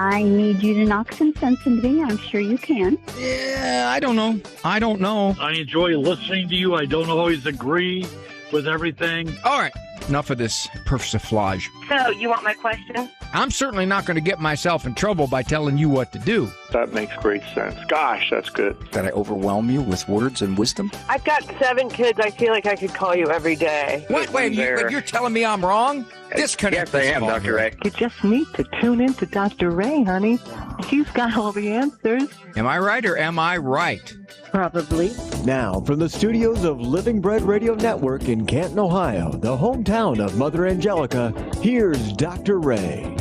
I need you to knock some sense into me. I'm sure you can. Yeah, I don't know. I enjoy listening to you. I don't always agree with everything. All right, enough of this persiflage. So, you want my question? I'm certainly not going to get myself in trouble by telling you what to do. That makes great sense. Gosh, that's good. That I overwhelm you with words and wisdom? I've got 7 kids. I feel like I could call you every day. Wait, you're telling me I'm wrong? Disconnect. Yes, I am, Dr. Ray. You just need to tune in to Dr. Ray, honey. He's got all the answers. Am I right or am I right? Probably. Now, from the studios of Living Bread Radio Network in Canton, Ohio, the hometown of Mother Angelica, here's Dr. Ray.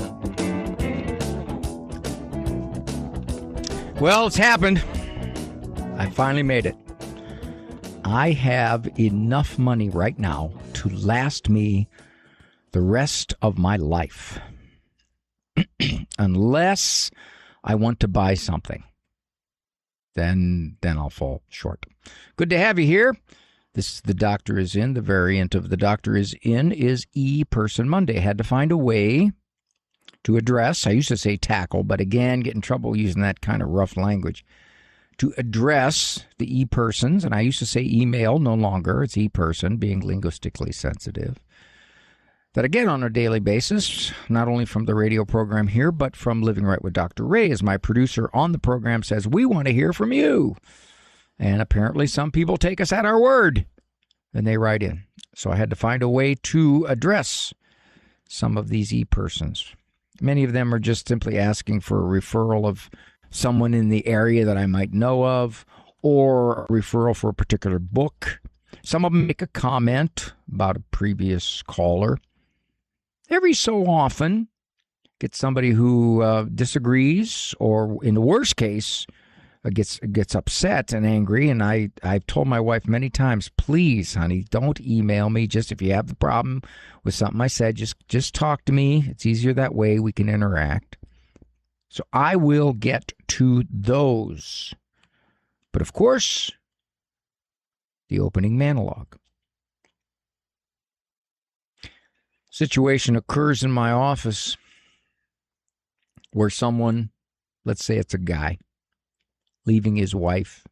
Well, it's happened. I finally made it. I have enough money right now to last me the rest of my life. Unless I want to buy something. Then I'll fall short. Good to have you here. This is The Doctor Is In. The variant of The Doctor Is In is E-Person Monday. Had to find a way to address, I used to say tackle, but again, get in trouble using that kind of rough language, to address the E-persons, and I used to say email, no longer, it's E-person, being linguistically sensitive, that again, on a daily basis, not only from the radio program here, but from Living Right with Dr. Ray, as my producer on the program says, we want to hear from you. And apparently some people take us at our word, and they write in. So I had to find a way to address some of these E-persons. Many of them are just simply asking for a referral of someone in the area that I might know of, or a referral for a particular book. Some of them make a comment about a previous caller. Every so often, get somebody who disagrees, or in the worst case, gets upset and angry. And I've told my wife many times, please, honey, don't email me. Just if you have the problem with something I said, just talk to me. It's easier that way. We can interact. So I will get to those. But of course, the opening monologue. Situation occurs in my office where someone, let's say it's a guy, leaving his wife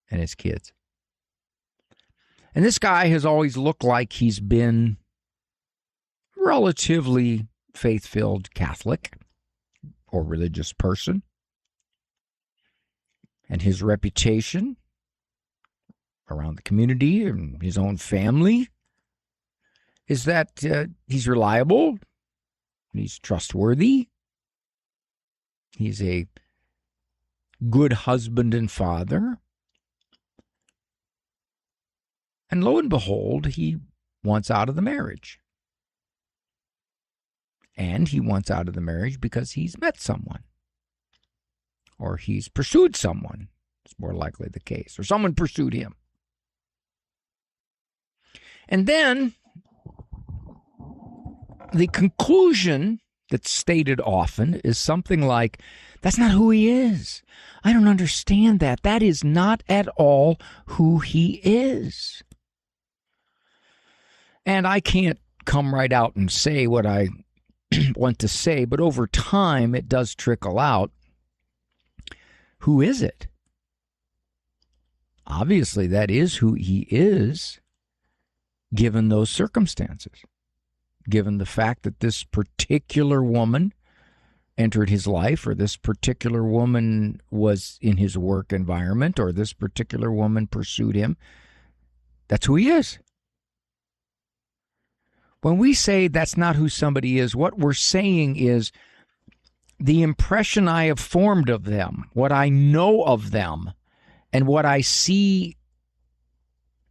and his kids. And this guy has always looked like he's been relatively faith-filled Catholic or religious person. And his reputation around the community and his own family is that he's reliable, he's trustworthy, he's a good husband and father. And lo and behold, he wants out of the marriage. And he wants out of the marriage because he's met someone. Or he's pursued someone. It's more likely the case. Or someone pursued him. And then the conclusion that's stated often is something like, that's not who he is. I don't understand that. That is not at all who he is. And I can't come right out and say what I want to say, but over time it does trickle out. Who is it? Obviously, that is who he is, given those circumstances, given the fact that this particular woman entered his life, or this particular woman was in his work environment, or this particular woman pursued him. That's who he is. When we say that's not who somebody is, what we're saying is the impression I have formed of them, what I know of them, and what I see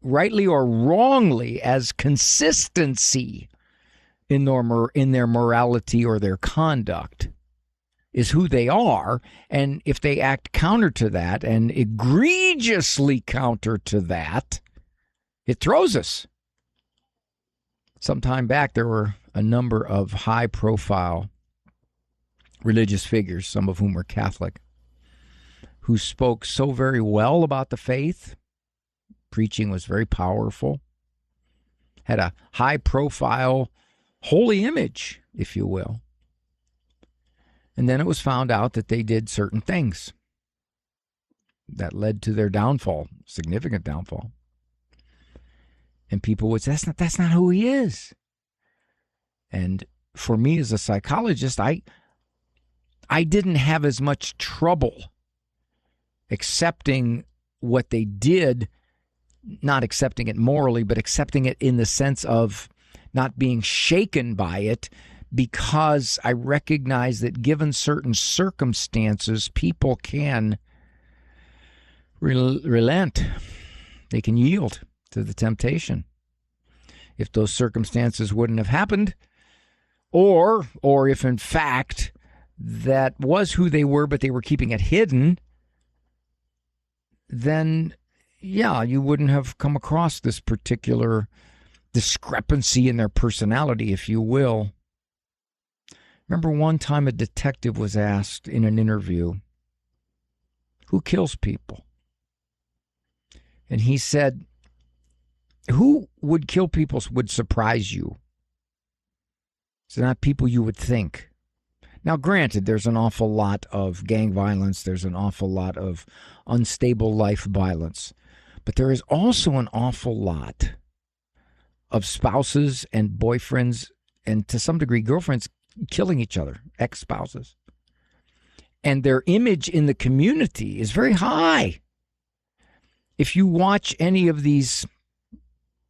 rightly or wrongly as consistency in their morality or their conduct is who they are. And if they act counter to that and egregiously counter to that, it throws us. Some time back, there were a number of high-profile religious figures, some of whom were Catholic, who spoke so very well about the faith. Preaching was very powerful. Had a high-profile, holy image, if you will. And then it was found out that they did certain things that led to their downfall, significant downfall. And people would say, that's not who he is. And for me as a psychologist, I didn't have as much trouble accepting what they did, not accepting it morally, but accepting it in the sense of not being shaken by it, because I recognize that given certain circumstances, people can relent. They can yield to the temptation. If those circumstances wouldn't have happened, or if in fact that was who they were, but they were keeping it hidden, then yeah, you wouldn't have come across this particular discrepancy in their personality, if you will. Remember one time a detective was asked in an interview, who kills people? And he said, who would kill people would surprise you. It's not people you would think. Now, granted, there's an awful lot of gang violence. There's an awful lot of unstable life violence. But there is also an awful lot of spouses and boyfriends and to some degree girlfriends killing each other, ex-spouses. And their image in the community is very high. If you watch any of these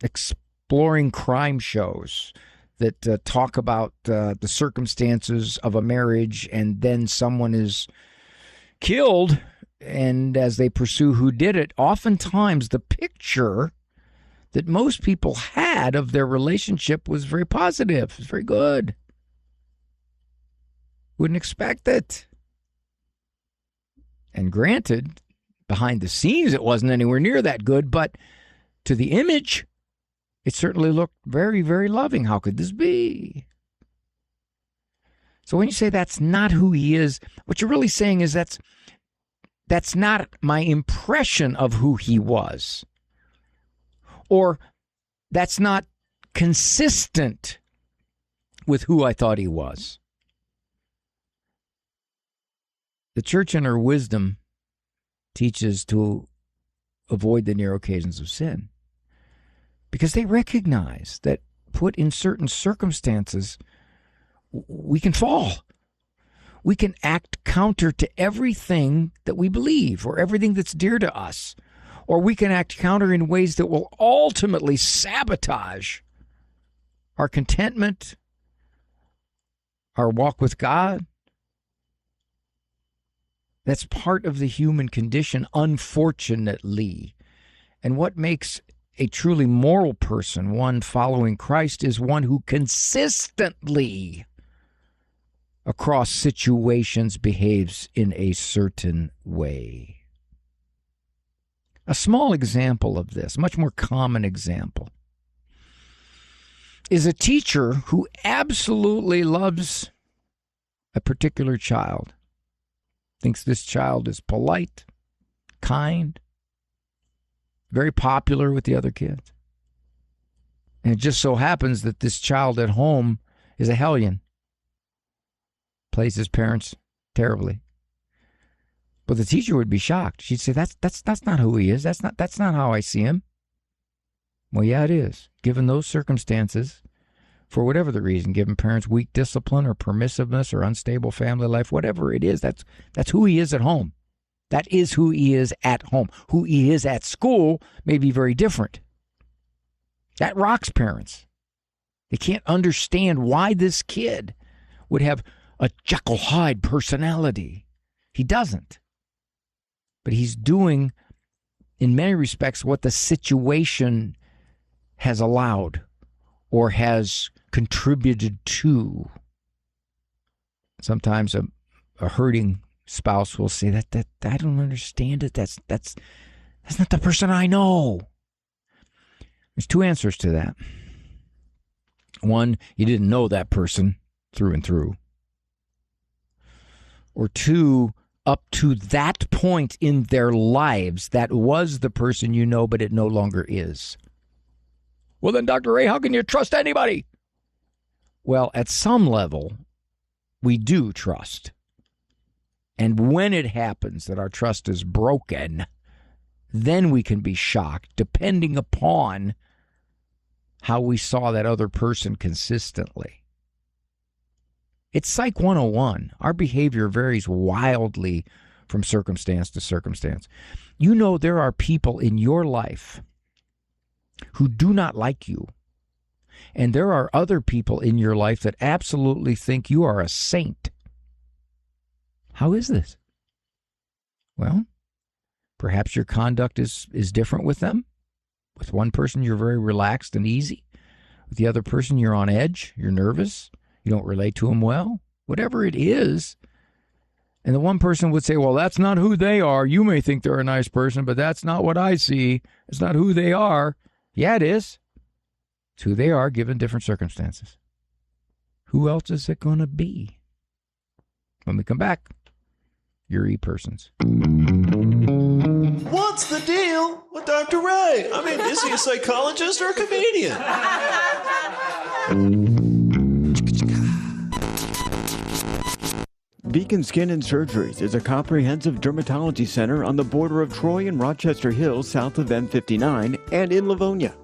exploring crime shows that talk about the circumstances of a marriage and then someone is killed, and as they pursue who did it, oftentimes the picture that most people had of their relationship was very positive. It was very good. Wouldn't expect it. And granted, behind the scenes, it wasn't anywhere near that good, but to the image, it certainly looked very, very loving. How could this be? So when you say that's not who he is, what you're really saying is that's not my impression of who he was. Or that's not consistent with who I thought he was. The church in her wisdom teaches to avoid the near occasions of sin, because they recognize that put in certain circumstances, we can fall. We can act counter to everything that we believe or everything that's dear to us. Or we can act counter in ways that will ultimately sabotage our contentment, our walk with God. That's part of the human condition, unfortunately. And what makes a truly moral person, one following Christ, is one who consistently, across situations, behaves in a certain way. A small example of this, much more common example, is a teacher who absolutely loves a particular child, thinks this child is polite, kind, very popular with the other kids. And it just so happens that this child at home is a hellion, plays his parents terribly. But the teacher would be shocked. She'd say, that's not who he is. That's not how I see him. Well, yeah, it is. Given those circumstances, for whatever the reason, given parents' weak discipline or permissiveness or unstable family life, whatever it is, that's who he is at home. That is who he is at home. Who he is at school may be very different. That rocks parents. They can't understand why this kid would have a Jekyll Hyde personality. He doesn't. But he's doing, in many respects, what the situation has allowed or has contributed to. Sometimes a hurting spouse will say that I don't understand it. That's not the person I know. There's two answers to that. One, you didn't know that person through and through. Or two, up to that point in their lives, that was the person you know, but it no longer is. Well, then, Dr. Ray, how can you trust anybody? Well, at some level, we do trust. And when it happens that our trust is broken, then we can be shocked, depending upon how we saw that other person consistently. It's Psych 101. Our behavior varies wildly from circumstance to circumstance. You know, there are people in your life who do not like you. And there are other people in your life that absolutely think you are a saint. How is this? Well, perhaps your conduct is different with them. With one person, you're very relaxed and easy. With the other person, you're on edge, you're nervous, you don't relate to them well. Whatever it is. And the one person would say, well, that's not who they are. You may think they're a nice person, but that's not what I see. It's not who they are. Yeah, it is. It's who they are given different circumstances. Who else is it going to be? When we come back, your E-persons. What's the deal with Dr. Ray? I mean, is he a psychologist or a comedian? Beacon Skin and Surgeries is a comprehensive dermatology center on the border of Troy and Rochester Hills south of M59 and in Livonia.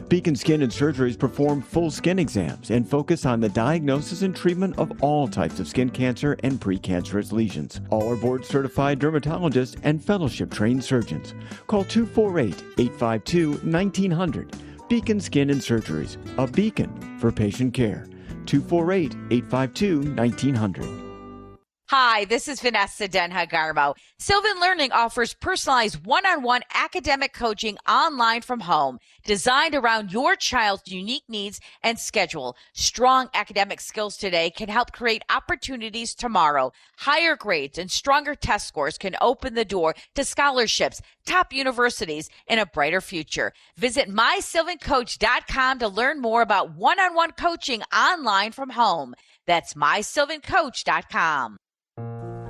Beacon Skin and Surgeries perform full skin exams and focus on the diagnosis and treatment of all types of skin cancer and precancerous lesions. All are board-certified dermatologists and fellowship-trained surgeons. Call 248-852-1900. Beacon Skin and Surgeries, a beacon for patient care. 248-852-1900. Hi, this is Vanessa Denha-Garmo. Sylvan Learning offers personalized one-on-one academic coaching online from home, designed around your child's unique needs and schedule. Strong academic skills today can help create opportunities tomorrow. Higher grades and stronger test scores can open the door to scholarships, top universities, and a brighter future. Visit mysylvancoach.com to learn more about one-on-one coaching online from home. That's mysylvancoach.com.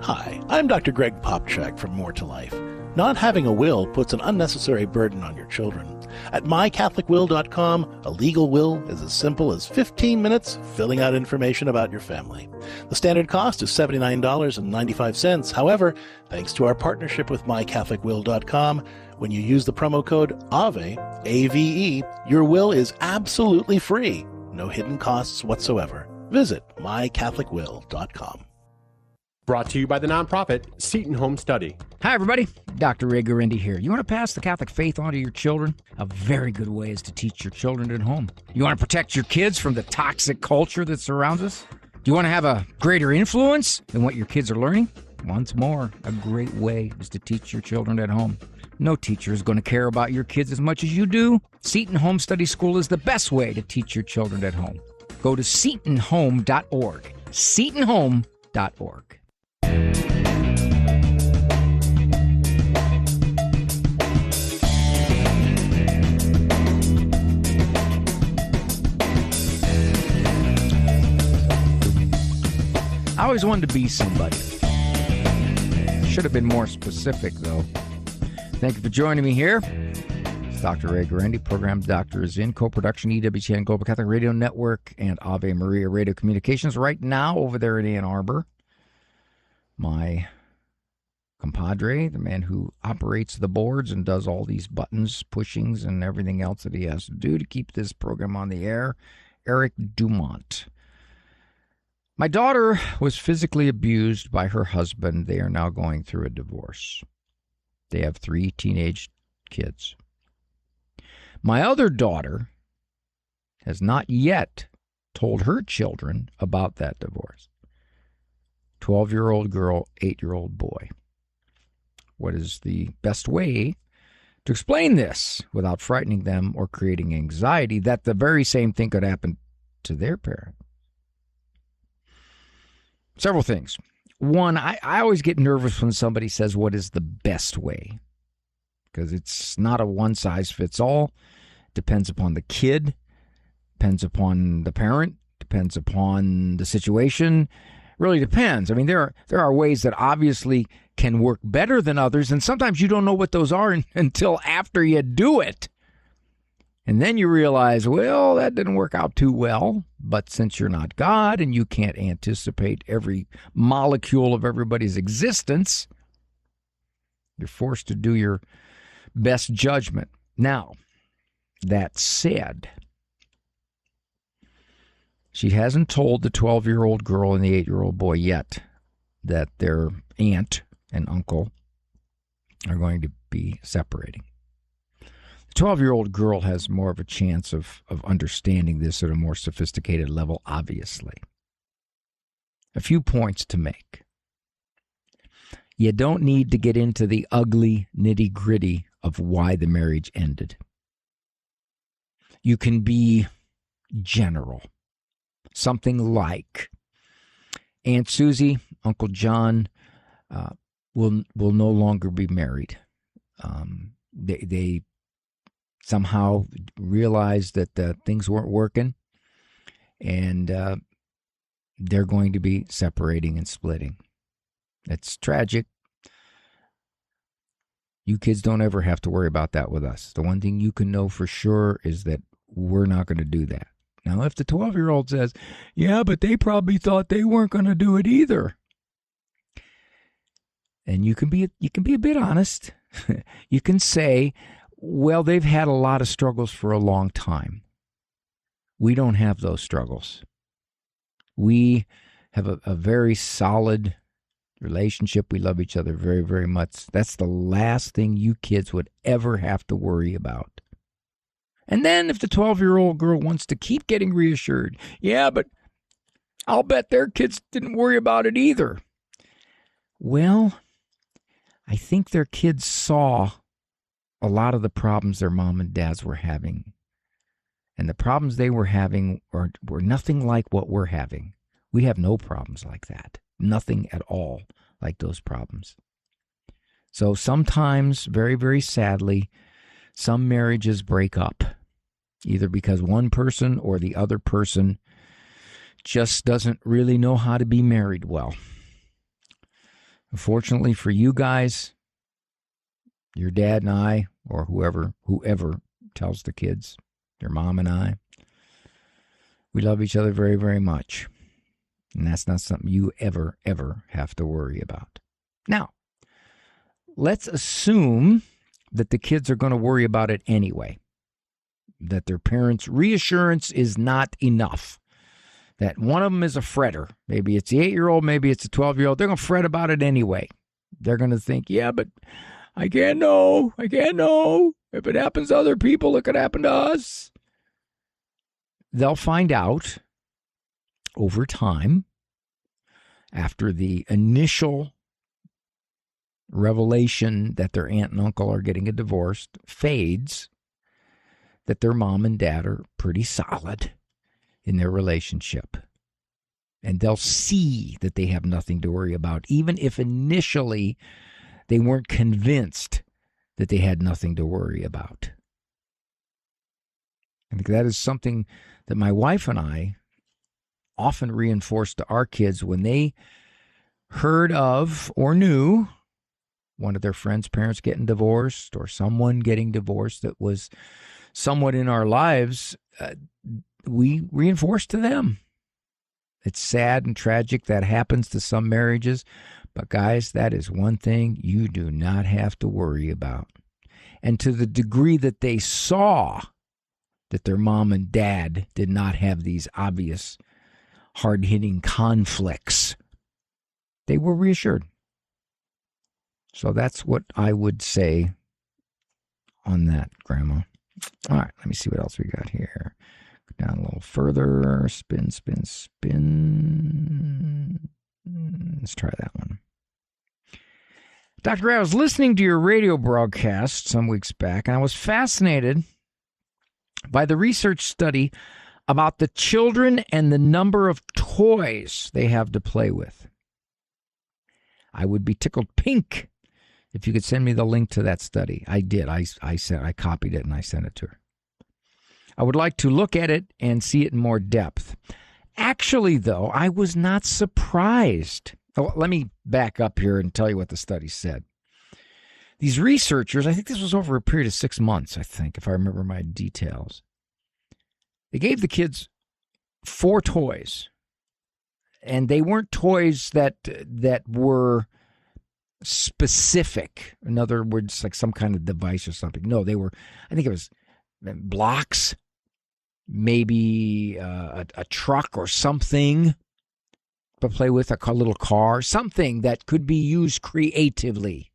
Hi, I'm Dr. Greg Popchak from More to Life. Not having a will puts an unnecessary burden on your children. At mycatholicwill.com, a legal will is as simple as 15 minutes filling out information about your family. The standard cost is $79.95. However, thanks to our partnership with mycatholicwill.com, when you use the promo code AVE, A-V-E, your will is absolutely free. No hidden costs whatsoever. Visit mycatholicwill.com. Brought to you by the nonprofit Seton Home Study. Hi, everybody. Dr. Ray Guarendi here. You want to pass the Catholic faith on to your children? A very good way is to teach your children at home. You want to protect your kids from the toxic culture that surrounds us? Do you want to have a greater influence than what your kids are learning? Once more, a great way is to teach your children at home. No teacher is going to care about your kids as much as you do. Seton Home Study School is the best way to teach your children at home. Go to setonhome.org. setonhome.org. I always wanted to be somebody. Should have been more specific, though. Thank you for joining me here. It's Dr. Ray Guarendi. Program Doctor is in co-production, EWTN Global Catholic Radio Network and Ave Maria Radio Communications. Right now, over there in Ann Arbor, my compadre, the man who operates the boards and does all these buttons, pushings, and everything else that he has to do to keep this program on the air, Eric Dumont. My daughter was physically abused by her husband. They are now going through a divorce. They have 3 teenage kids. My other daughter has not yet told her children about that divorce. 12-year-old girl, 8-year-old boy. What is the best way to explain this without frightening them or creating anxiety that the very same thing could happen to their parent? Several things. One, I always get nervous when somebody says, what is the best way? Because it's not a one-size-fits-all. Depends upon the kid, depends upon the parent, depends upon the situation. Really depends. I mean, there are ways that obviously can work better than others, and sometimes you don't know what those are until after you do it. And then you realize, well, that didn't work out too well. But since you're not God and you can't anticipate every molecule of everybody's existence, you're forced to do your best judgment. Now, that said, she hasn't told the 12-year-old girl and the 8-year-old boy yet that their aunt and uncle are going to be separating. The 12-year-old girl has more of a chance of understanding this at a more sophisticated level, obviously. A few points to make. You don't need to get into the ugly nitty-gritty of why the marriage ended. You can be general. Something like, Aunt Susie, Uncle John will no longer be married. They somehow realized that things weren't working, and they're going to be separating and splitting. It's tragic. You kids don't ever have to worry about that with us. The one thing you can know for sure is that we're not going to do that. Now, if the 12-year-old says, yeah, but they probably thought they weren't going to do it either, and you can be a bit honest. You can say, well, they've had a lot of struggles for a long time. We don't have those struggles. We have a very solid relationship. We love each other very, very much. That's the last thing you kids would ever have to worry about. And then if the 12-year-old girl wants to keep getting reassured, yeah, but I'll bet their kids didn't worry about it either. Well, I think their kids saw a lot of the problems their mom and dads were having. And the problems they were having were nothing like what we're having. We have no problems like that. Nothing at all like those problems. So sometimes, very, very sadly, some marriages break up, either because one person or the other person just doesn't really know how to be married well. Unfortunately for you guys, your dad and I, or whoever tells the kids, your mom and I, we love each other very, very much. And that's not something you ever have to worry about. Now, let's assume that the kids are going to worry about it anyway, that their parents' reassurance is not enough, that one of them is a fretter. Maybe it's the 8-year-old, maybe it's the 12-year-old. They're going to fret about it anyway. They're going to think, yeah, but I can't know. If it happens to other people, it could happen to us. They'll find out over time, after the initial revelation that their aunt and uncle are getting a divorce fades, that their mom and dad are pretty solid in their relationship. And they'll see that they have nothing to worry about, even if initially they weren't convinced that they had nothing to worry about. I think that is something that my wife and I often reinforced to our kids when they heard of or knew one of their friends' parents getting divorced or someone getting divorced that was somewhat in our lives. We reinforced to them. It's sad and tragic that happens to some marriages, but guys, that is one thing you do not have to worry about. And to the degree that they saw that their mom and dad did not have these obvious hard-hitting conflicts, they were reassured. So that's what I would say on that, Grandma. All right, let me see what else we got here. Go down a little further. Spin. Let's try that one. Dr. Gray, I was listening to your radio broadcast some weeks back, and I was fascinated by the research study about the children and the number of toys they have to play with. I would be tickled pink if you could send me the link to that study. I did. I copied it and I sent it to her. I would like to look at it and see it in more depth. Actually, though, I was not surprised. Oh, let me back up here and tell you what the study said. These researchers, I think this was over a period of 6 months, I think, if I remember my details. They gave the kids 4 toys, and they weren't toys that were specific. In other words, like some kind of device or something. No, they were, I think it was blocks, maybe a truck or something to play with, a little car, something that could be used creatively.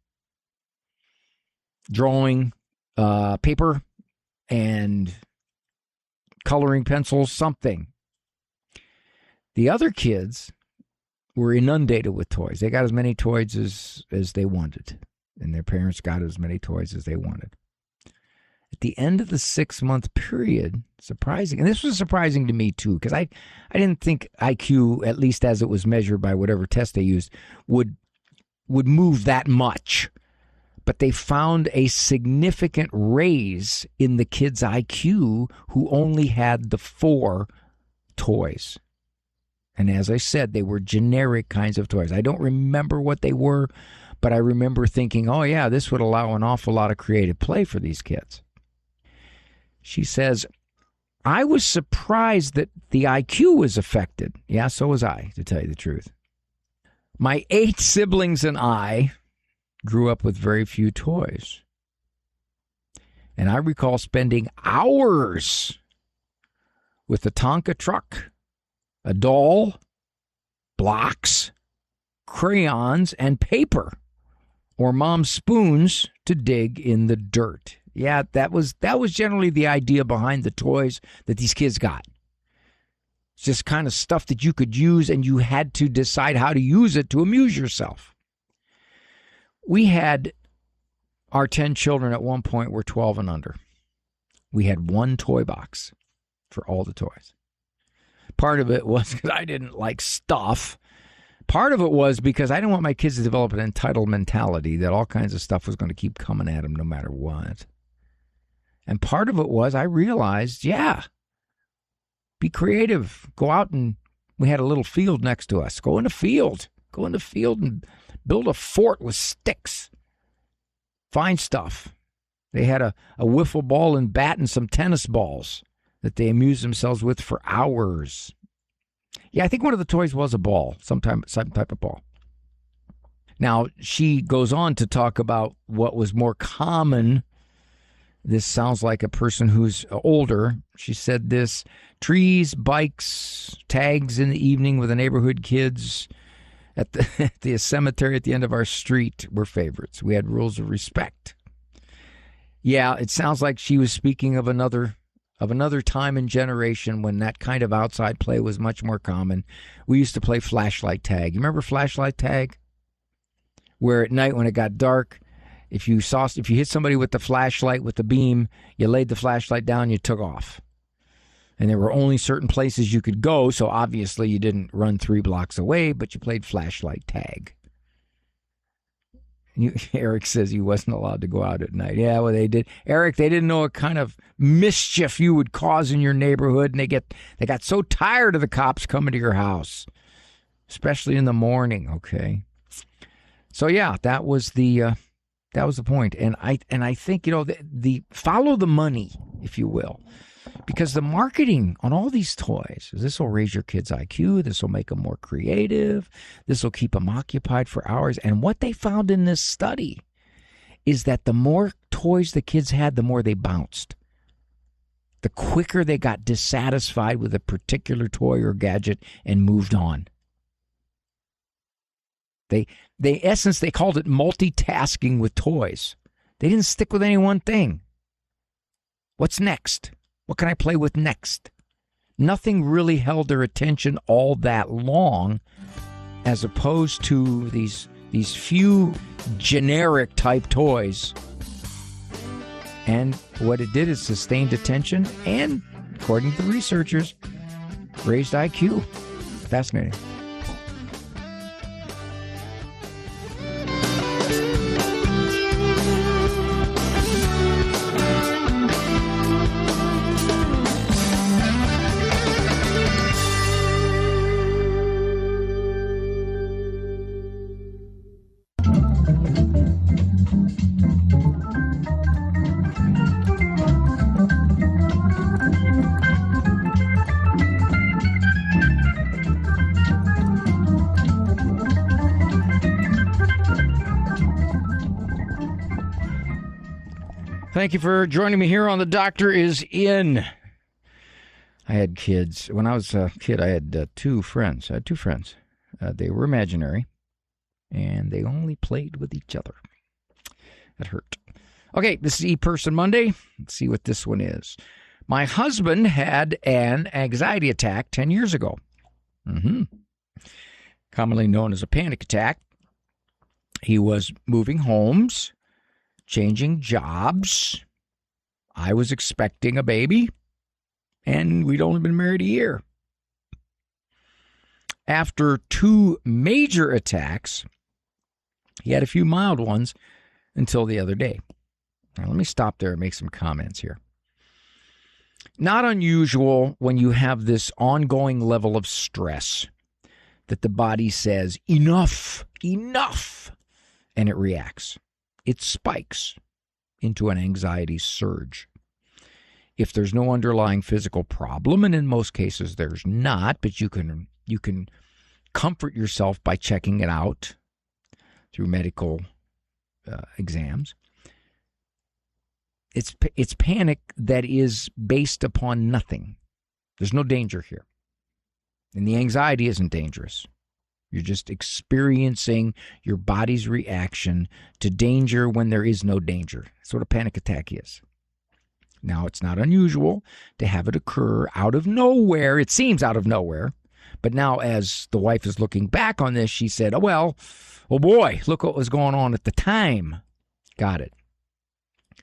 Drawing, paper, and coloring pencils, something. The other kids were inundated with toys. They got as many toys as they wanted, and their parents got as many toys as they wanted. At the end of the 6-month period, surprising, and this was surprising to me too, because I didn't think IQ, at least as it was measured by whatever test they used, would move that much. But they found a significant raise in the kids' IQ who only had the 4 toys. And as I said, they were generic kinds of toys. I don't remember what they were, but I remember thinking, oh yeah, this would allow an awful lot of creative play for these kids. She says, I was surprised that the IQ was affected. Yeah, so was I, to tell you the truth. My 8 siblings and I grew up with very few toys. And I recall spending hours with a Tonka truck, a doll, blocks, crayons, and paper, or mom's spoons to dig in the dirt. Yeah, that was generally the idea behind the toys that these kids got. It's just kind of stuff that you could use, and you had to decide how to use it to amuse yourself. We had our 10 children at one point were 12 and under. We had 1 toy box for all the toys. Part of it was because I didn't like stuff. Part of it was because I didn't want my kids to develop an entitled mentality that all kinds of stuff was going to keep coming at them no matter what. And part of it was I realized, yeah, be creative. Go out, and we had a little field next to us. Go in the field and build a fort with sticks. Fine stuff. They had a wiffle ball and bat and some tennis balls that they amused themselves with for hours. Yeah, I think one of the toys was a ball, some type of ball. Now, she goes on to talk about what was more common. This sounds like a person who's older. She said this: trees, bikes, tags in the evening with the neighborhood kids at the cemetery at the end of our street were favorites. We had rules of respect. Yeah, it sounds like she was speaking of another time and generation when that kind of outside play was much more common. We used to play flashlight tag. You remember flashlight tag? Where at night when it got dark, if you hit somebody with the flashlight with the beam, you laid the flashlight down, you took off. And there were only certain places you could go, so obviously you didn't run 3 blocks away, but you played flashlight tag. Eric says he wasn't allowed to go out at night. Yeah, well, they did. Eric, they didn't know what kind of mischief you would cause in your neighborhood, and they got so tired of the cops coming to your house, especially in the morning. Okay, so yeah, that was the point, and I think the follow the money, if you will. Because the marketing on all these toys, this will raise your kids' IQ, this will make them more creative, this will keep them occupied for hours. And what they found in this study is that the more toys the kids had, the more they bounced. The quicker they got dissatisfied with a particular toy or gadget and moved on. They called it multitasking with toys. They didn't stick with any one thing. What's next? What can I play with next? Nothing really held their attention all that long, as opposed to these few generic type toys. And what it did is sustained attention and, according to the researchers, raised IQ. Fascinating. Thank you for joining me here on The Doctor Is In. I had kids. When I was a kid, I had two friends. They were imaginary, and they only played with each other. That hurt. Okay, this is E-Person Monday. Let's see what this one is. My husband had an anxiety attack 10 years ago. Commonly known as a panic attack. He was moving homes, changing jobs. I was expecting a baby, and we'd only been married a year. After 2 major attacks, he had a few mild ones until the other day. Now, let me stop there and make some comments here. Not unusual when you have this ongoing level of stress that the body says, enough, and it reacts. It spikes into an anxiety surge. If there's no underlying physical problem, and in most cases there's not, but you can comfort yourself by checking it out through medical exams. It's panic that is based upon nothing. There's no danger here. And the anxiety isn't dangerous. You're just experiencing your body's reaction to danger when there is no danger. That's what a panic attack is. Now, it's not unusual to have it occur out of nowhere. It seems out of nowhere. But now, as the wife is looking back on this, she said, oh boy, look what was going on at the time. Got it.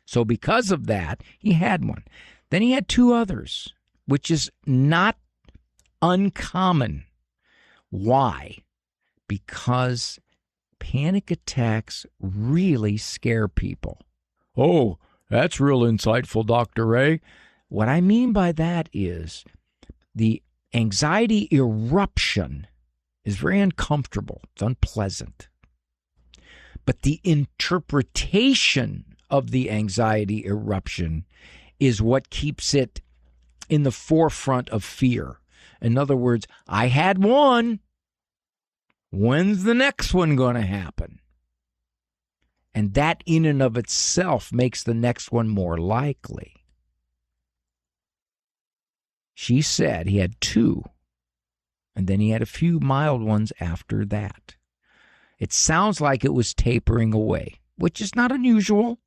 So because of that, he had one. Then he had 2 others, which is not uncommon. Why? Because panic attacks really scare people. Oh, that's real insightful, Dr. Ray. What I mean by that is the anxiety eruption is very uncomfortable. It's unpleasant. But the interpretation of the anxiety eruption is what keeps it in the forefront of fear. In other words, I had one. When's the next one going to happen? And that in and of itself makes the next one more likely. She said he had 2, and then he had a few mild ones after that. It sounds like it was tapering away, which is not unusual.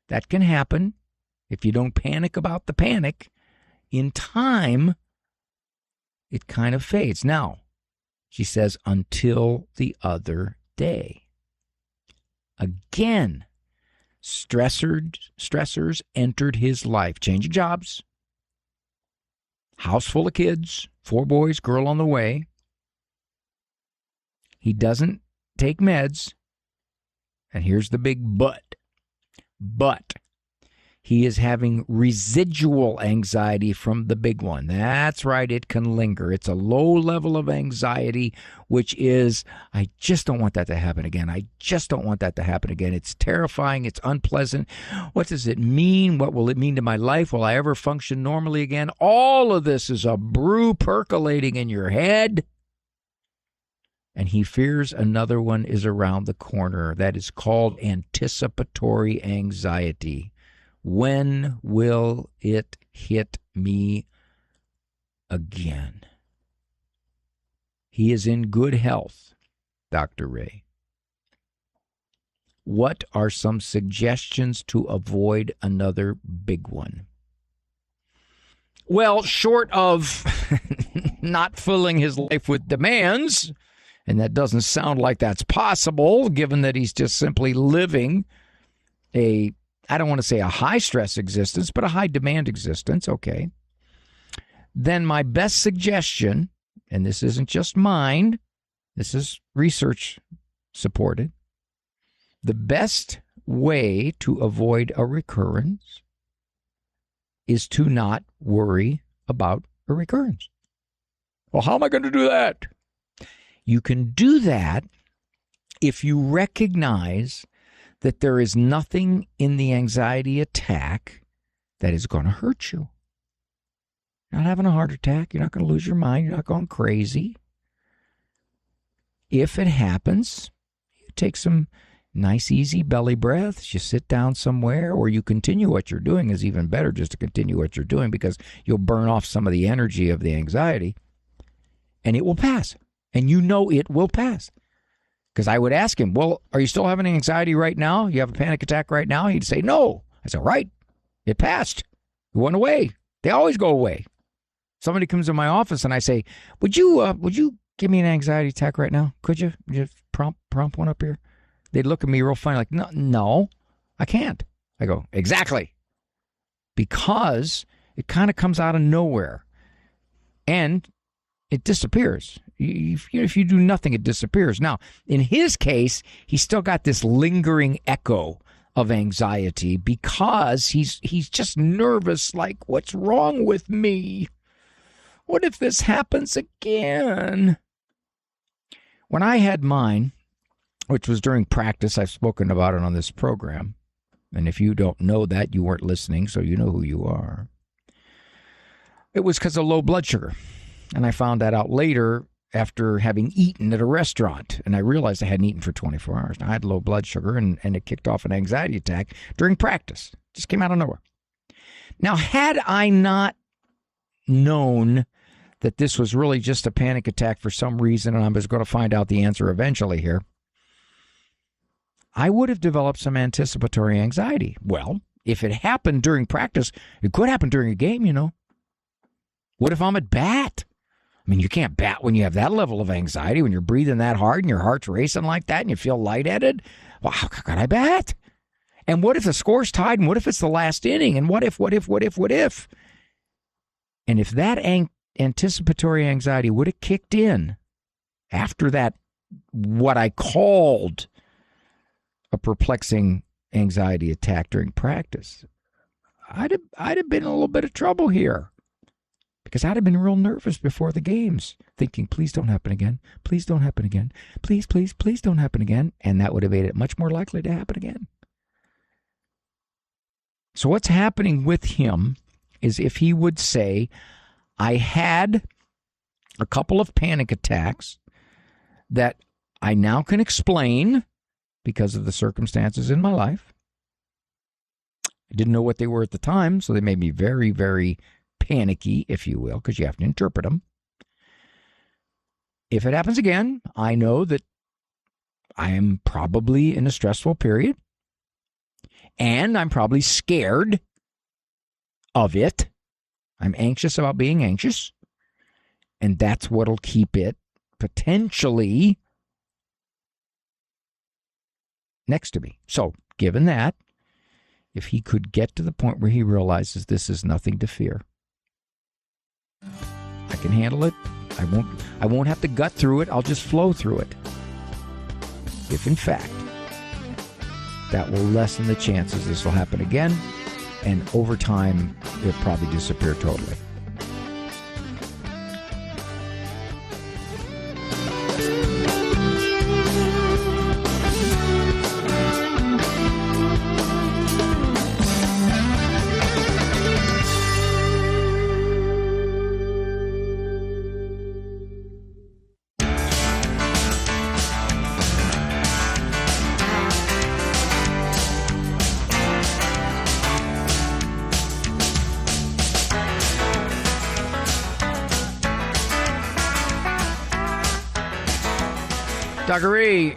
That can happen if you don't panic about the panic. In time, it kind of fades. Now, she says, until the other day. Again, stressors entered his life. Changing jobs, house full of kids, 4 boys, girl on the way. He doesn't take meds. And here's the big but. But he is having residual anxiety from the big one. That's right, it can linger. It's a low level of anxiety, which is, I just don't want that to happen again. I just don't want that to happen again. It's terrifying. It's unpleasant. What does it mean? What will it mean to my life? Will I ever function normally again? All of this is a brew percolating in your head. And he fears another one is around the corner. That is called anticipatory anxiety. When will it hit me again? He is in good health, Dr. Ray. What are some suggestions to avoid another big one? Well, short of not filling his life with demands, and that doesn't sound like that's possible, given that he's just simply living I don't want to say a high-stress existence, but a high-demand existence, okay. Then my best suggestion, and this isn't just mine, this is research supported, the best way to avoid a recurrence is to not worry about a recurrence. Well, how am I going to do that? You can do that if you recognize that there is nothing in the anxiety attack that is going to hurt you. You're not having a heart attack. You're not going to lose your mind. You're not going crazy. If it happens, you take some Nice, easy belly breaths. You sit down somewhere, or you continue what you're doing is even better, just to continue what you're doing, because you'll burn off some of the energy of the anxiety, and it will pass. And you know it will pass. Because I would ask him, well, are you still having anxiety right now? You have a panic attack right now? He'd say, no. I said, right. It passed. It went away. They always go away. Somebody comes in my office and I say, would you give me an anxiety attack right now? Could you? Would you prompt one up here? They'd look at me real funny like, no, I can't. I go, exactly. Because it kind of comes out of nowhere. And it disappears. If you do nothing, it disappears. Now, in his case, he's still got this lingering echo of anxiety because he's just nervous, like, what's wrong with me? What if this happens again? When I had mine, which was during practice, I've spoken about it on this program, and if you don't know that, you weren't listening, so you know who you are. It was because of low blood sugar, and I found that out later after having eaten at a restaurant, and I realized I hadn't eaten for 24 hours. I had low blood sugar, and it kicked off an anxiety attack during practice. Just came out of nowhere. Now, had I not known that this was really just a panic attack for some reason, and I was going to find out the answer eventually here, I would have developed some anticipatory anxiety. Well, if it happened during practice, it could happen during a game, you know. What if I'm at bat? I mean, you can't bat when you have that level of anxiety, when you're breathing that hard and your heart's racing like that and you feel lightheaded. Well, how could I bat? And what if the score's tied? And what if it's the last inning? And what if? And if that anticipatory anxiety would have kicked in after that, what I called a perplexing anxiety attack during practice, I'd have been in a little bit of trouble here. Because I'd have been real nervous before the games, thinking, please don't happen again. Please don't happen again. Please, please, please don't happen again. And that would have made it much more likely to happen again. So what's happening with him is if he would say, I had a couple of panic attacks that I now can explain because of the circumstances in my life. I didn't know what they were at the time, so they made me very, very panicky, if you will, because you have to interpret them. If it happens again, I know that I am probably in a stressful period, and I'm probably scared of it. I'm anxious about being anxious, and that's what'll keep it potentially next to me. So, given that, if he could get to the point where he realizes this is nothing to fear, I can handle it. I won't have to gut through it. I'll just flow through it. If in fact that will lessen the chances this will happen again, and over time it'll probably disappear totally. Dr. Ray,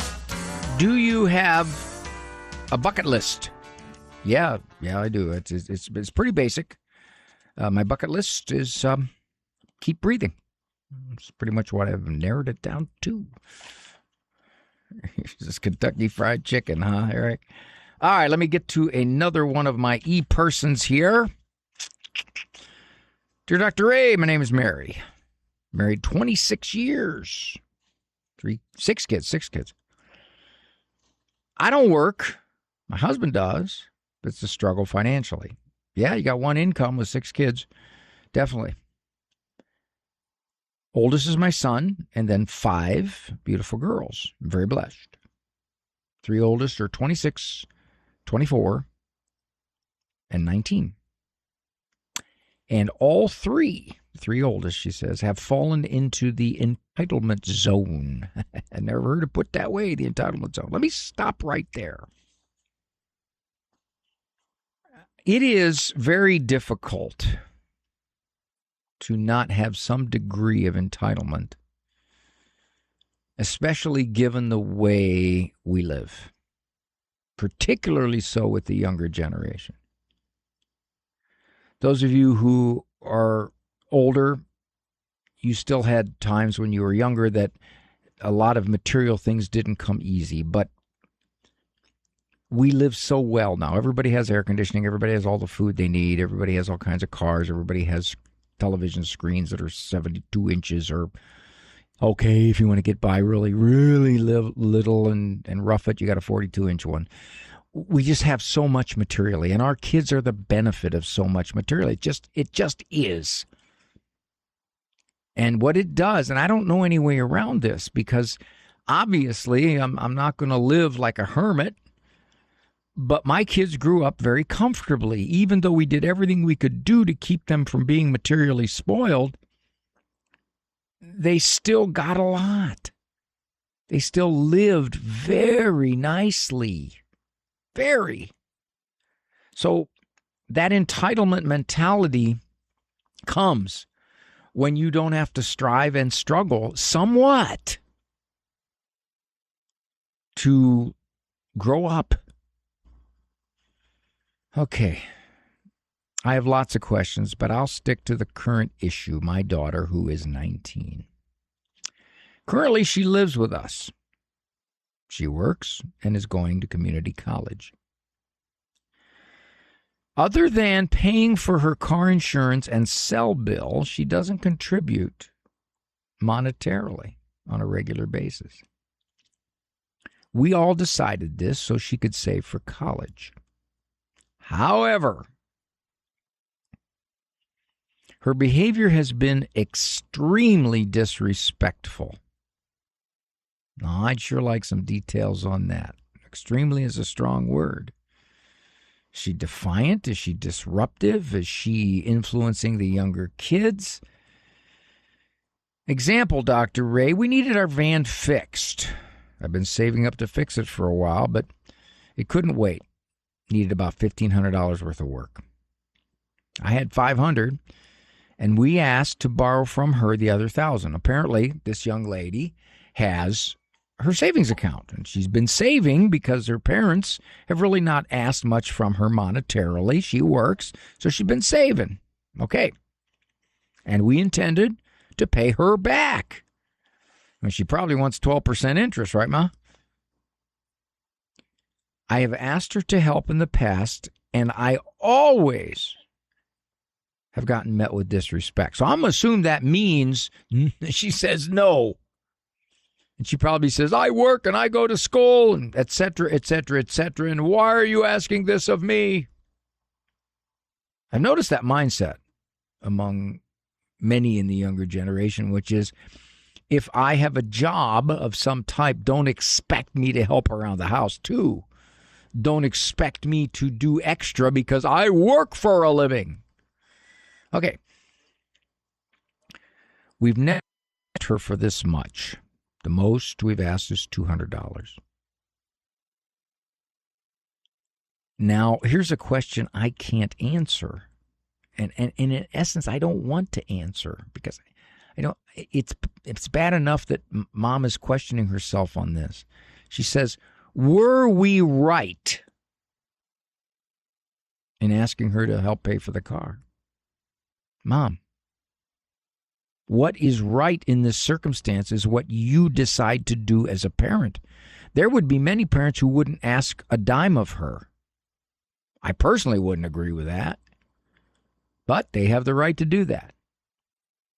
do you have a bucket list? Yeah, I do. It's pretty basic. My bucket list is keep breathing. It's pretty much what I've narrowed it down to. This Kentucky Fried Chicken, huh, Eric? All right, let me get to another one of my e-persons here. Dear Dr. Ray, my name is Mary. Married 26 years. Six kids. I don't work. My husband does, but it's a struggle financially. Yeah, you got one income with 6 kids. Definitely. Oldest is my son, and then 5 beautiful girls. I'm very blessed. 3 oldest are 26, 24, and 19. And all three oldest, she says, have fallen into the entitlement zone. I never heard it put that way, the entitlement zone. Let me stop right there. It is very difficult to not have some degree of entitlement, especially given the way we live, particularly so with the younger generation. Those of you who are older, you still had times when you were younger that a lot of material things didn't come easy, but we live so well now. Everybody has air conditioning. Everybody has all the food they need. Everybody has all kinds of cars. Everybody has television screens that are 72 inches or, okay, if you want to get by really, really little and rough it, you got a 42-inch one. We just have so much materially, and our kids are the benefit of so much material. It just is. And what it does, and I don't know any way around this, because obviously I'm not going to live like a hermit, but my kids grew up very comfortably. Even though we did everything we could do to keep them from being materially spoiled, they still got a lot. They still lived very nicely. Very. So that entitlement mentality comes when you don't have to strive and struggle somewhat to grow up. Okay. I have lots of questions, but I'll stick to the current issue. My daughter, who is 19. Currently, she lives with us. She works and is going to community college. Other than paying for her car insurance and cell bill, she doesn't contribute monetarily on a regular basis. We all decided this so she could save for college. However, her behavior has been extremely disrespectful. Now, I'd sure like some details on that. Extremely is a strong word. Is she defiant? Is she disruptive? Is she influencing the younger kids? Example, Dr. Ray, we needed our van fixed. I've been saving up to fix it for a while, but it couldn't wait. Needed about $1,500 worth of work. I had $500, and we asked to borrow from her the other $1,000. Apparently, this young lady has her savings account, and she's been saving because her parents have really not asked much from her monetarily. She works, so she's been saving. Okay. And we intended to pay her back. And she probably wants 12% interest, right, Ma? I have asked her to help in the past, and I always have gotten met with disrespect. So I'm going to assume that means she says no. And she probably says, I work and I go to school, and et cetera, et cetera, et cetera. And why are you asking this of me? I've noticed that mindset among many in the younger generation, which is, if I have a job of some type, don't expect me to help around the house too. Don't expect me to do extra because I work for a living. Okay. We've never asked her for this much. The most we've asked is $200. Now, here's a question I can't answer. And in essence, I don't want to answer because I don't. It's bad enough that Mom is questioning herself on this. She says, were we right in asking her to help pay for the car? Mom, what is right in this circumstance is what you decide to do as a parent. There would be many parents who wouldn't ask a dime of her. I personally wouldn't agree with that. But they have the right to do that.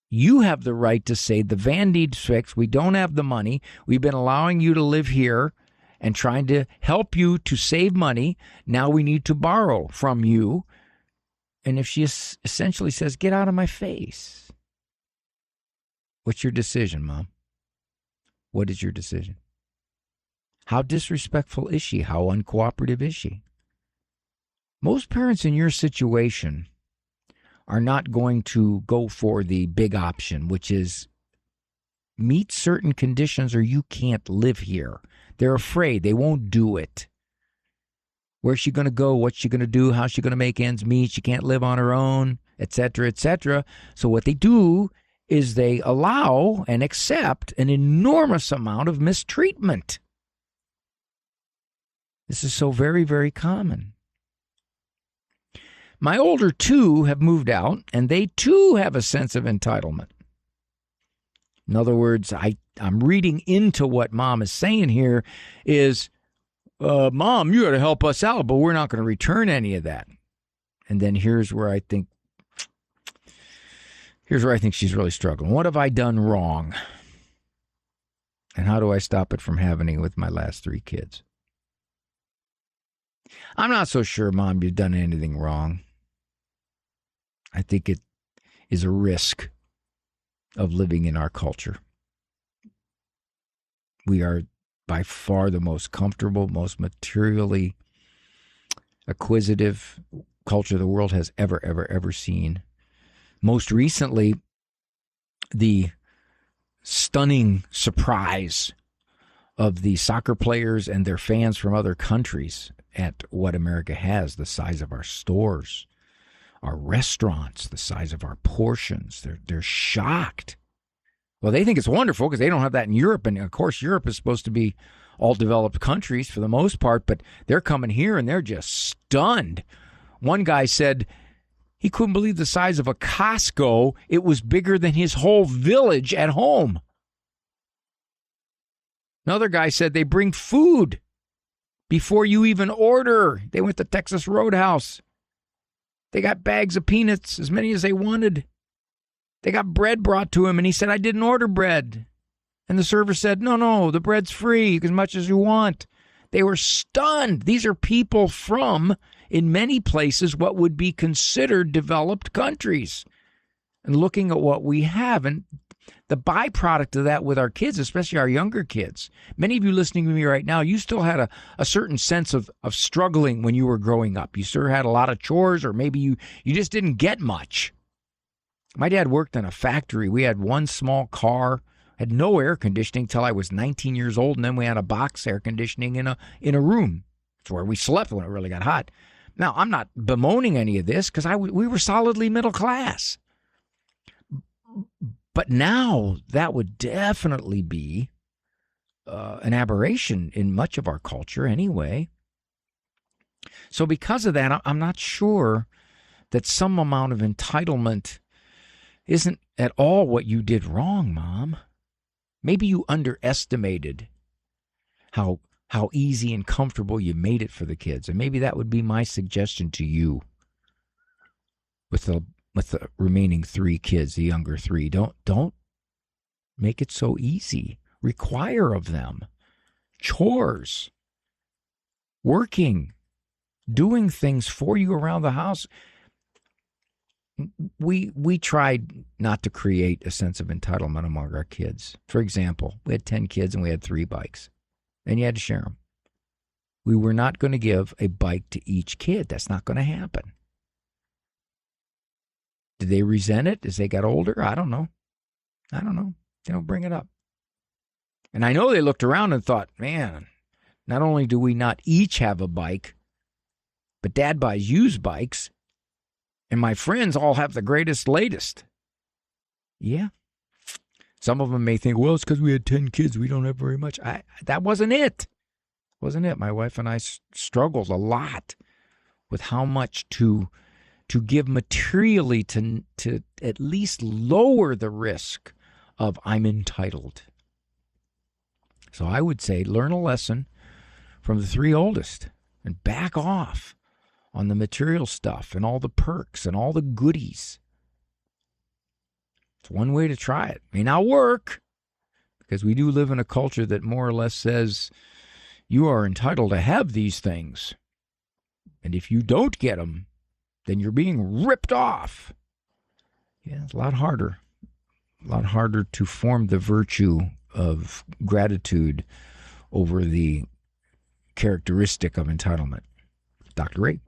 You have the right to say the van needs fixed. We don't have the money. We've been allowing you to live here and trying to help you to save money. Now we need to borrow from you. And if she essentially says, get out of my face, what's your decision, Mom? What is your decision? How disrespectful is she? How uncooperative is she? Most parents in your situation are not going to go for the big option, which is meet certain conditions or you can't live here. They're afraid. They won't do it. Where's she going to go? What's she going to do? How's she going to make ends meet? She can't live on her own, etc., etc. So what they do is they allow and accept an enormous amount of mistreatment. This is so very, very common. My older two have moved out, and they too have a sense of entitlement. In other words, I'm reading into what Mom is saying here is, Mom, you got to help us out, but we're not going to return any of that. And then here's where I think she's really struggling. What have I done wrong? And how do I stop it from happening with my last 3 kids? I'm not so sure, Mom, you've done anything wrong. I think it is a risk of living in our culture. We are by far the most comfortable, most materially acquisitive culture the world has ever seen. Most recently, the stunning surprise of the soccer players and their fans from other countries at what America has, the size of our stores, our restaurants, the size of our portions. They're shocked. Well, they think it's wonderful because they don't have that in Europe. And, of course, Europe is supposed to be all developed countries for the most part, but they're coming here and they're just stunned. One guy said he couldn't believe the size of a Costco. It was bigger than his whole village at home. Another guy said they bring food before you even order. They went to Texas Roadhouse. They got bags of peanuts, as many as they wanted. They got bread brought to him, and he said, I didn't order bread. And the server said, no, the bread's free, as much as you want. They were stunned. These are people from, in many places, what would be considered developed countries. And looking at what we have, and the byproduct of that with our kids, especially our younger kids. Many of you listening to me right now, you still had a certain sense of struggling when you were growing up. You sure had a lot of chores, or maybe you just didn't get much. My dad worked in a factory. We had one small car, had no air conditioning till I was 19 years old, and then we had a box air conditioning in a room. It's where we slept when it really got hot. Now, I'm not bemoaning any of this because we were solidly middle class. But now that would definitely be an aberration in much of our culture anyway. So because of that, I'm not sure that some amount of entitlement isn't at all what you did wrong, Mom. Maybe you underestimated how easy and comfortable you made it for the kids. And maybe that would be my suggestion to you with the remaining 3 kids, the younger 3. Don't make it so easy. Require of them chores, working, doing things for you around the house. We tried not to create a sense of entitlement among our kids. For example, we had 10 kids and we had 3 bikes, and you had to share them. We were not going to give a bike to each kid. That's not going to happen. Did they resent it as they got older? I don't know. They don't bring it up. And I know they looked around and thought, man, not only do we not each have a bike, but Dad buys used bikes, and my friends all have the greatest, latest. Yeah. Some of them may think, well, it's because we had 10 kids. We don't have very much. That wasn't it. My wife and I struggled a lot with how much to give materially to at least lower the risk of I'm entitled. So I would say learn a lesson from the 3 oldest and back off on the material stuff and all the perks and all the goodies. It's one way to try it. May not work, because we do live in a culture that more or less says you are entitled to have these things. And if you don't get them, then you're being ripped off. Yeah, it's a lot harder to form the virtue of gratitude over the characteristic of entitlement. Dr. Ray.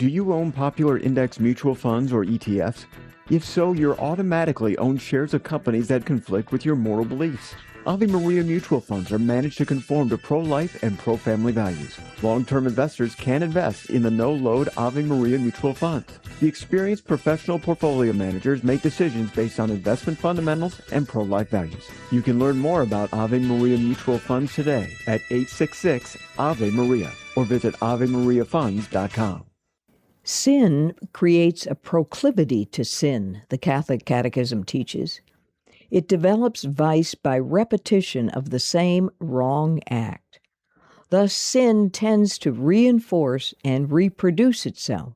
Do you own popular index mutual funds or ETFs? If so, you're automatically own shares of companies that conflict with your moral beliefs. Ave Maria mutual funds are managed to conform to pro-life and pro-family values. Long-term investors can invest in the no-load Ave Maria mutual funds. The experienced professional portfolio managers make decisions based on investment fundamentals and pro-life values. You can learn more about Ave Maria mutual funds today at 866 Ave Maria or visit AveMariaFunds.com. Sin creates a proclivity to sin, the Catholic Catechism teaches. It develops vice by repetition of the same wrong act. Thus, sin tends to reinforce and reproduce itself.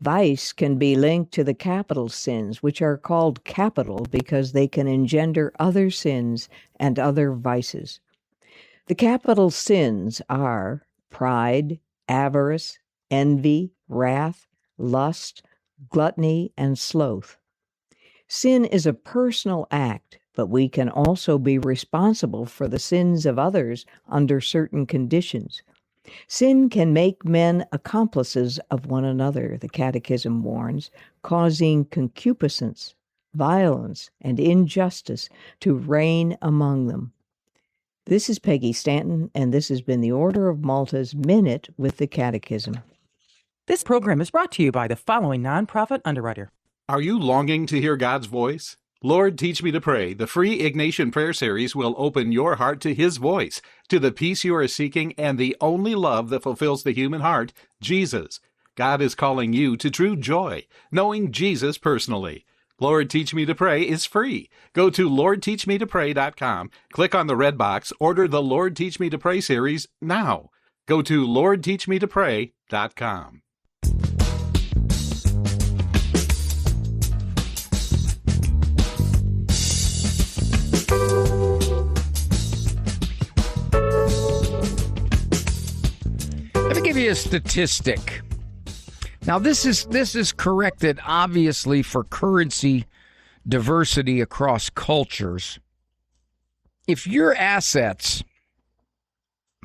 Vice can be linked to the capital sins, which are called capital because they can engender other sins and other vices. The capital sins are pride, avarice, envy, wrath, lust, gluttony, and sloth. Sin is a personal act, but we can also be responsible for the sins of others under certain conditions. Sin can make men accomplices of one another, the Catechism warns, causing concupiscence, violence, and injustice to reign among them. This is Peggy Stanton, and this has been the Order of Malta's Minute with the Catechism. This program is brought to you by the following nonprofit underwriter. Are you longing to hear God's voice? Lord, Teach Me to Pray, the free Ignatian prayer series will open your heart to His voice, to the peace you are seeking, and the only love that fulfills the human heart, Jesus. God is calling you to true joy, knowing Jesus personally. Lord, Teach Me to Pray is free. Go to LordTeachMeToPray.com, click on the red box, order the Lord, Teach Me to Pray series now. Go to LordTeachMeToPray.com. Give you a statistic. Now this is corrected obviously for currency diversity across cultures. If your assets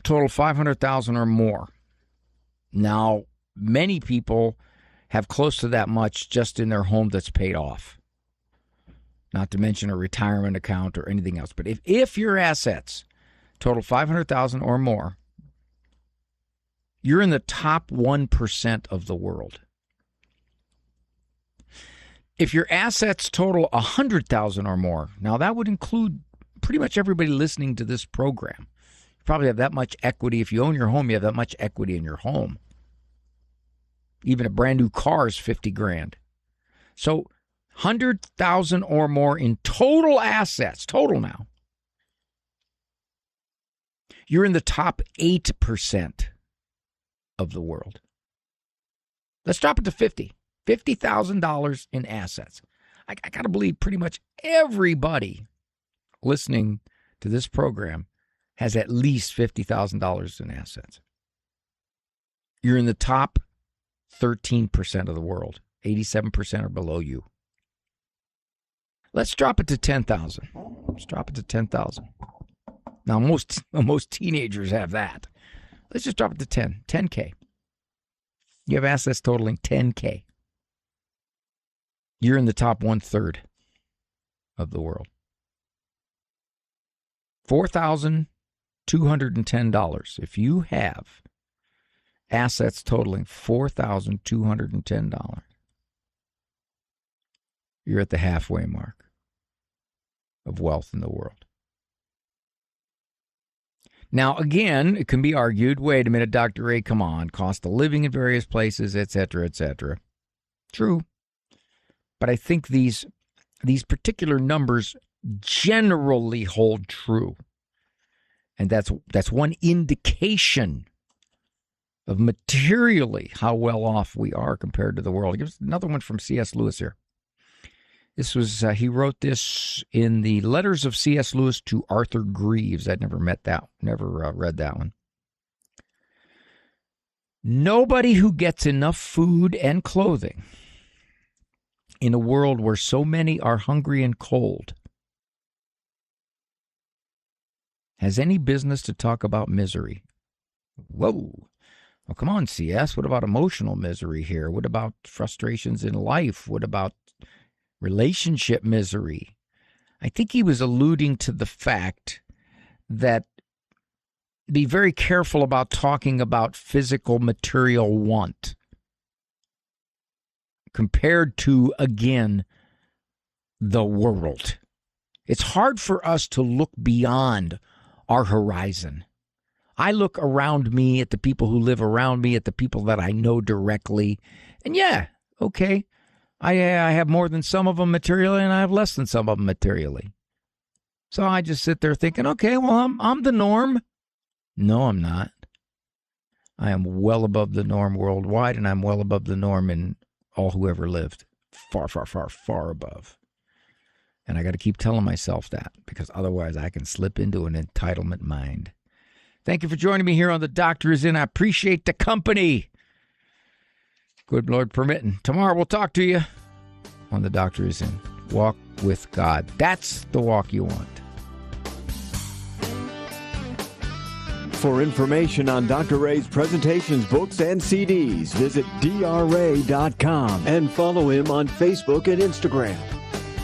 total $500,000 or more, now many people have close to that much just in their home that's paid off. Not to mention a retirement account or anything else. But if your assets total $500,000 or more, you're in the top 1% of the world. If your assets total $100,000 or more, now that would include pretty much everybody listening to this program. You probably have that much equity. If you own your home, you have that much equity in your home. Even a brand new car is $50,000. So 100,000 or more in total assets, total now. You're in the top 8% of the world. Let's drop it to 50. $50,000 in assets. I got to believe pretty much everybody listening to this program has at least $50,000 in assets. You're in the top 13% of the world. 87% are below you. Let's drop it to 10,000. Let's drop it to 10,000. Now, most teenagers have that. Let's just drop it to 10K. You have assets totaling 10K. You're in the top 1/3 of the world. $4,210. If you have assets totaling $4,210, you're at the halfway mark of wealth in the world. Now, again, it can be argued, wait a minute, Dr. Ray, come on, cost of living in various places, etc., etc. True. But I think these particular numbers generally hold true. And that's one indication of materially how well off we are compared to the world. Here's another one from C.S. Lewis here. This was, he wrote this in the Letters of C.S. Lewis to Arthur Greaves. I'd never read that one. Nobody who gets enough food and clothing in a world where so many are hungry and cold has any business to talk about misery. Whoa. Well, come on, CS. What about emotional misery here? What about frustrations in life? What about relationship misery? I think he was alluding to the fact that be very careful about talking about physical material want compared to, again, the world. It's hard for us to look beyond our horizon. I look around me at the people who live around me, at the people that I know directly. And yeah, okay, I have more than some of them materially, and I have less than some of them materially. So I just sit there thinking, okay, well, I'm the norm. No, I'm not. I am well above the norm worldwide, and I'm well above the norm in all who ever lived. Far, far, far, far above. And I got to keep telling myself that, because otherwise I can slip into an entitlement mind. Thank you for joining me here on The Doctor Is In. I appreciate the company. Good Lord permitting. Tomorrow we'll talk to you on The Doctor Is In. Walk with God. That's the walk you want. For information on Dr. Ray's presentations, books, and CDs, visit drray.com and follow him on Facebook and Instagram.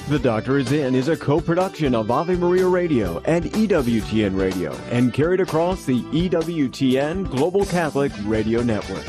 The Doctor Is In is a co-production of Ave Maria Radio and EWTN Radio and carried across the EWTN Global Catholic Radio Network.